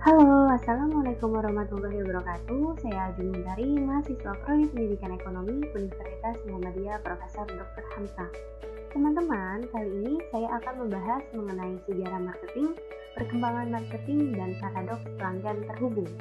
Halo, Assalamualaikum warahmatullahi wabarakatuh. Saya Ajun Muntari, mahasiswa Prodi Pendidikan Ekonomi Universitas Muhammadiyah Profesor Dr. Hamzah. Teman-teman, kali ini saya akan membahas mengenai sejarah marketing, perkembangan marketing, dan paradoks pelanggan terhubung.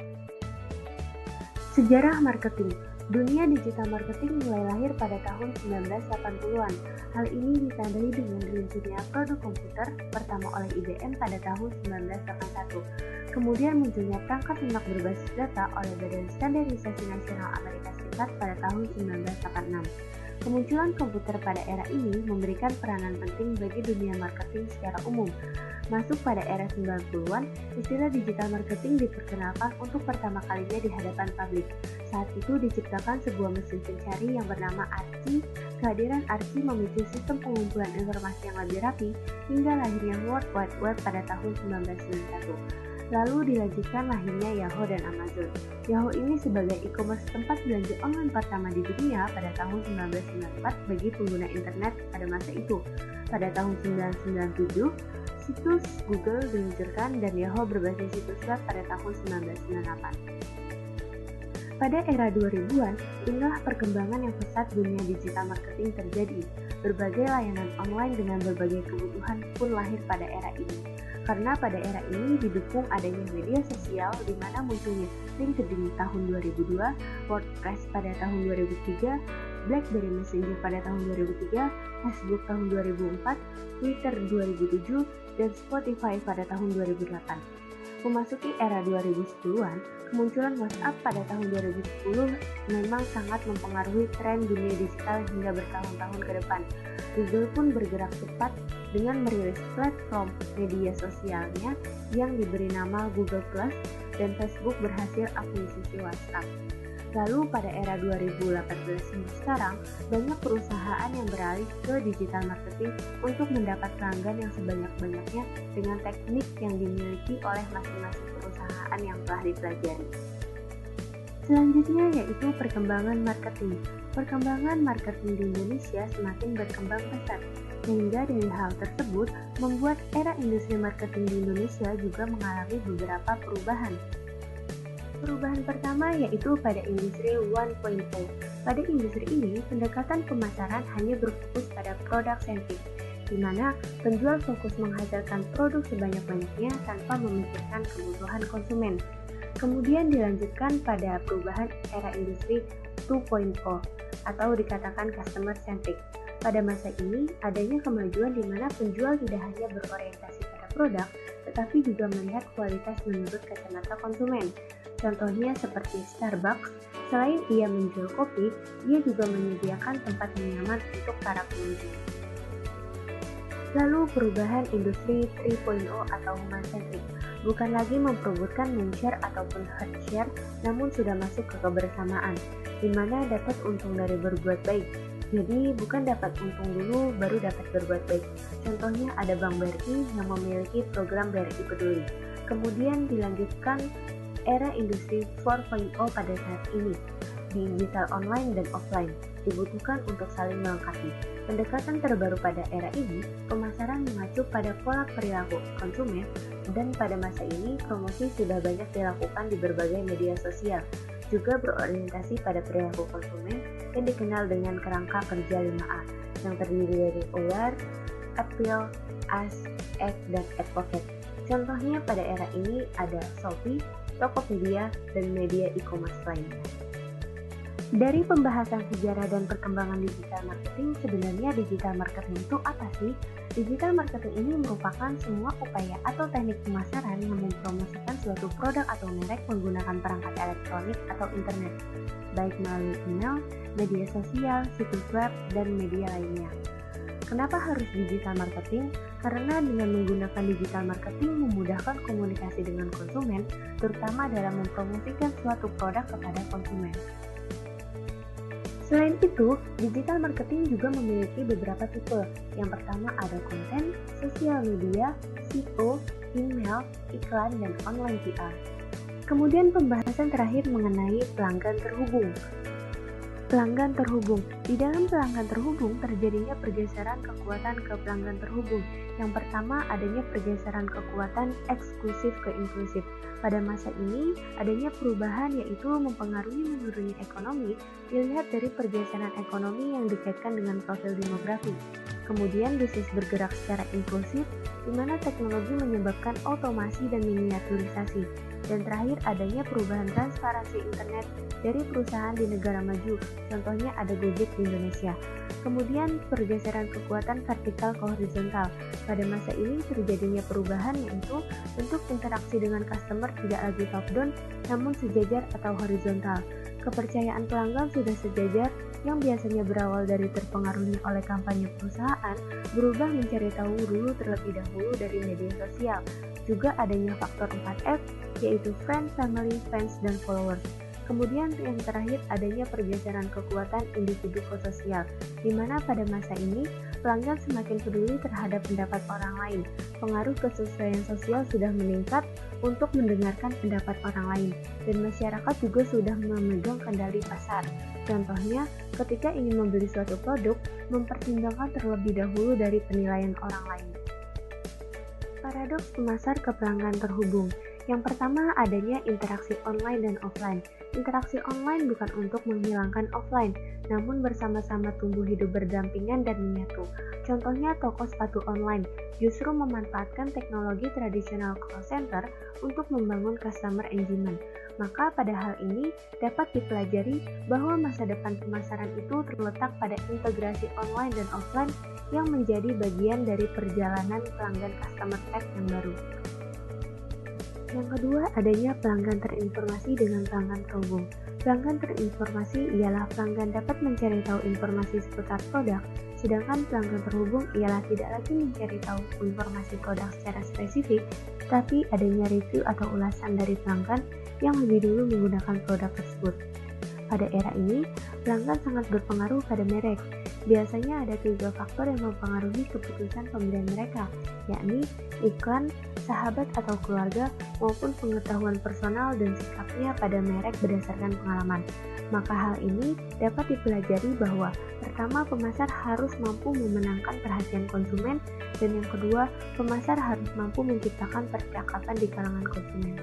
Sejarah marketing. Dunia digital marketing mulai lahir pada tahun 1980-an. Hal ini ditandai dengan rilisnya produk komputer pertama oleh IBM pada tahun 1981. Kemudian munculnya perangkat lunak berbasis data oleh Badan Standarisasi Nasional Amerika Serikat pada tahun 1986. Kemunculan komputer pada era ini memberikan peranan penting bagi dunia marketing secara umum. Masuk pada era 90-an, istilah digital marketing diperkenalkan untuk pertama kalinya di hadapan publik. Saat itu diciptakan sebuah mesin pencari yang bernama Archie. Kehadiran Archie memicu sistem pengumpulan informasi yang lebih rapi hingga lahirnya World Wide Web pada tahun 1991. Lalu dilanjutkan lahirnya Yahoo dan Amazon. Yahoo ini sebagai e-commerce tempat belanja online pertama di dunia pada tahun 1994 bagi pengguna internet pada masa itu. Pada tahun 1997, situs Google diluncurkan dan Yahoo berbasis situs web pada tahun 1998. Pada era 2000-an, inilah perkembangan yang pesat dunia digital marketing terjadi. Berbagai layanan online dengan berbagai kebutuhan pun lahir pada era ini. Karena pada era ini didukung adanya media sosial di mana munculnya LinkedIn tahun 2002, WordPress pada tahun 2003, BlackBerry Messenger pada tahun 2003, Facebook tahun 2004, Twitter 2007, dan Spotify pada tahun 2008. Memasuki era 2010-an, kemunculan WhatsApp pada tahun 2010 memang sangat mempengaruhi tren dunia digital hingga bertahun-tahun ke depan. Google pun bergerak cepat dengan merilis platform media sosialnya yang diberi nama Google Plus dan Facebook berhasil akuisisi WhatsApp. Lalu pada era 2018 hingga sekarang, banyak perusahaan yang beralih ke digital marketing untuk mendapat pelanggan yang sebanyak-banyaknya dengan teknik yang dimiliki oleh masing-masing perusahaan yang telah dipelajari. Selanjutnya yaitu perkembangan marketing. Perkembangan marketing di Indonesia semakin berkembang pesat, sehingga dari hal tersebut membuat era industri marketing di Indonesia juga mengalami beberapa perubahan. Perubahan pertama yaitu pada industri 1.0. Pada industri ini, pendekatan pemasaran hanya berfokus pada produk centric, di mana penjual fokus menghasilkan produk sebanyak-banyaknya tanpa memikirkan kebutuhan konsumen. Kemudian dilanjutkan pada perubahan era industri 2.0 atau dikatakan customer centric. Pada masa ini, adanya kemajuan di mana penjual tidak hanya berorientasi pada produk, tetapi juga melihat kualitas menurut kacamata konsumen. Contohnya seperti Starbucks, selain ia menjual kopi, ia juga menyediakan tempat yang nyaman untuk para pengunjung. Lalu perubahan industri 3.0 atau human-centric, bukan lagi memperebutkan mind-share ataupun herd-share, namun sudah masuk ke kebersamaan, di mana dapat untung dari berbuat baik. Jadi bukan dapat untung dulu baru dapat berbuat baik. Contohnya ada Bank BRI yang memiliki program BRI Peduli. Kemudian dilanjutkan era industri 4.0 pada saat ini. Digital online dan offline dibutuhkan untuk saling melengkapi. Pendekatan terbaru pada era ini, pemasaran mengacu pada pola perilaku konsumen dan pada masa ini promosi sudah banyak dilakukan di berbagai media sosial. Juga berorientasi pada perilaku konsumen yang dikenal dengan kerangka kerja 5A yang terdiri dari aware, appeal, ask, act, dan advocate. Contohnya pada era ini ada Shopee, Tokopedia, dan media e-commerce lainnya. Dari pembahasan sejarah dan perkembangan digital marketing, sebenarnya digital marketing itu apa sih? Digital marketing ini merupakan semua upaya atau teknik pemasaran yang mempromosikan suatu produk atau merek menggunakan perangkat elektronik atau internet, baik melalui email, media sosial, situs web, dan media lainnya. Kenapa harus digital marketing? Karena dengan menggunakan digital marketing memudahkan komunikasi dengan konsumen, terutama dalam mempromosikan suatu produk kepada konsumen. Selain itu, digital marketing juga memiliki beberapa tipe. Yang pertama ada konten, sosial media, SEO, email, iklan, dan online PR. Kemudian pembahasan terakhir mengenai pelanggan terhubung. Pelanggan terhubung. Di dalam pelanggan terhubung terjadinya pergeseran kekuatan ke pelanggan terhubung, Yang pertama, adanya pergeseran kekuatan eksklusif ke inklusif. Pada masa ini, adanya perubahan yaitu mempengaruhi menurunnya ekonomi dilihat dari pergeseran ekonomi yang dikaitkan dengan profil demografi. Kemudian bisnis bergerak secara inklusif, di mana teknologi menyebabkan otomasi dan miniaturisasi. Dan terakhir, adanya perubahan transparansi internet dari perusahaan di negara maju, contohnya ada Gojek di Indonesia. Kemudian pergeseran kekuatan vertikal ke horizontal. Pada masa ini terjadinya perubahan yaitu bentuk interaksi dengan customer tidak lagi top down namun sejajar atau horizontal. Kepercayaan pelanggan sudah sejajar yang biasanya berawal dari terpengaruhi oleh kampanye perusahaan berubah mencari tahu dulu terlebih dahulu dari media sosial. Juga adanya faktor 4F yaitu friend, family, fans, dan followers. Kemudian yang terakhir adanya pergeseran kekuatan individu sosial, di mana pada masa ini pelanggan semakin peduli terhadap pendapat orang lain. Pengaruh kesesuaian sosial sudah meningkat untuk mendengarkan pendapat orang lain, dan masyarakat juga sudah memegang kendali pasar. Contohnya, ketika ingin membeli suatu produk, mempertimbangkan terlebih dahulu dari penilaian orang lain. Paradoks pemasar ke pelanggan terhubung. Yang pertama, adanya interaksi online dan offline. Interaksi online bukan untuk menghilangkan offline, namun bersama-sama tumbuh hidup berdampingan dan menyatu. Contohnya toko sepatu online, justru memanfaatkan teknologi tradisional call center untuk membangun customer engagement. Maka pada hal ini dapat dipelajari bahwa masa depan pemasaran itu terletak pada integrasi online dan offline yang menjadi bagian dari perjalanan pelanggan customer tech yang baru. Yang kedua, adanya pelanggan terinformasi dengan pelanggan terhubung. Pelanggan terinformasi ialah pelanggan dapat mencari tahu informasi seputar produk, sedangkan pelanggan terhubung ialah tidak lagi mencari tahu informasi produk secara spesifik, tapi adanya review atau ulasan dari pelanggan yang lebih dulu menggunakan produk tersebut. Pada era ini, pelanggan sangat berpengaruh pada merek. Biasanya ada 3 faktor yang mempengaruhi keputusan pembelian mereka, yakni iklan, sahabat atau keluarga, maupun pengetahuan personal dan sikapnya pada merek berdasarkan pengalaman. Maka hal ini dapat dipelajari bahwa pertama, pemasar harus mampu memenangkan perhatian konsumen, dan yang kedua, pemasar harus mampu menciptakan percakapan di kalangan konsumen.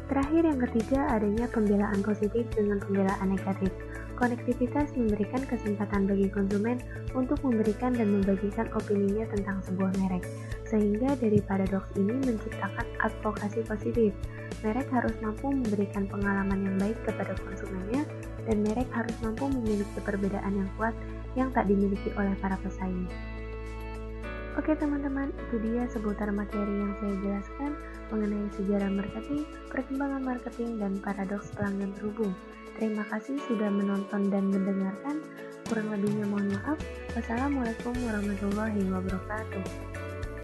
Terakhir, yang ketiga, adanya pembelaan positif dengan pembelaan negatif. Konektivitas memberikan kesempatan bagi konsumen untuk memberikan dan membagikan opininya tentang sebuah merek, sehingga dari paradoks ini menciptakan advokasi positif. Merek harus mampu memberikan pengalaman yang baik kepada konsumennya, dan merek harus mampu memiliki perbedaan yang kuat yang tak dimiliki oleh para pesaing. Oke teman-teman, itu dia seputar materi yang saya jelaskan mengenai sejarah marketing, perkembangan marketing, dan paradoks pelanggan terhubung. Terima kasih sudah menonton dan mendengarkan. Kurang lebihnya mohon maaf. Wassalamualaikum warahmatullahi wabarakatuh.